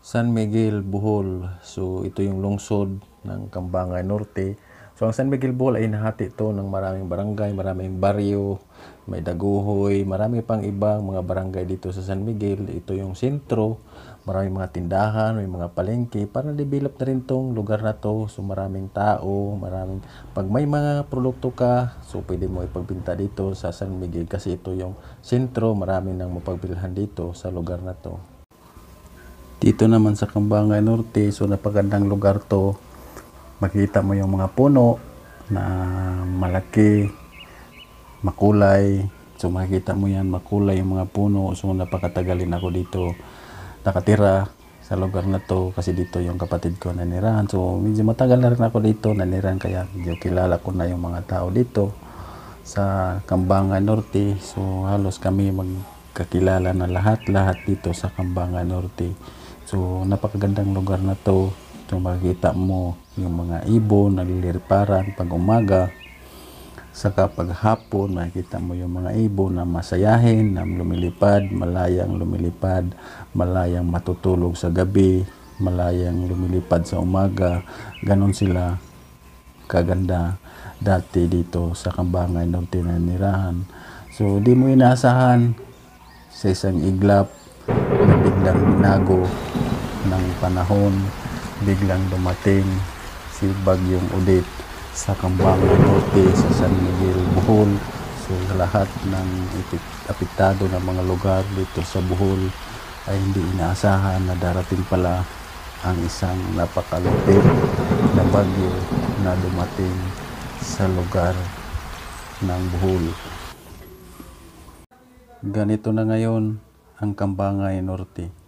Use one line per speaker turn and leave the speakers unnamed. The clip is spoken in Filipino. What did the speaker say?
San Miguel, Bohol. So ito yung lungsod ng Kambangay Norte. So ang San Miguel, Bohol ay nahati ito ng maraming barangay, maraming baryo, may Daguhoy, marami pang ibang mga barangay dito sa San Miguel. Ito yung sentro, maraming mga tindahan, may mga palengke. Para develop na rin tong lugar na to. So maraming tao, pag may mga produkto ka, so pwede mo ipagbenta dito sa San Miguel kasi ito yung sentro, marami nang mapagbilhan dito sa lugar na to. Dito naman sa Kambangay Norte, so napagandang lugar to. Makita mo yung mga puno na malaki, makulay. So makikita mo yan, makulay yung mga puno. So napakatagalin ako dito nakatira sa lugar na to kasi dito yung kapatid ko nanirahan. So medyo matagal na rin ako dito nanirahan kaya medyo kilala ko na yung mga tao dito sa Kambangay Norte. So halos kami magkakilala na lahat dito sa Kambangay Norte. So napakagandang lugar na to. So makikita mo yung mga ibon nagliliparan pag umaga. Saka pag hapon makikita mo yung mga ibon na masayahin, na lumilipad, malayang matutulog sa gabi, malayang lumilipad sa umaga. Ganon sila kaganda dati dito sa Kambangay Norte na nirahan. So di mo inaasahan sa isang iglap na biglang binago ng panahon, biglang dumating si Bagyong Odette sa Kambangay Norte, sa San Miguel, Bohol. So lahat ng apektado ng mga lugar dito sa Bohol ay hindi inaasahan na darating pala ang isang napakalupit na bagyo na dumating sa lugar ng Bohol. Ganito na ngayon ang Kambangay Norte.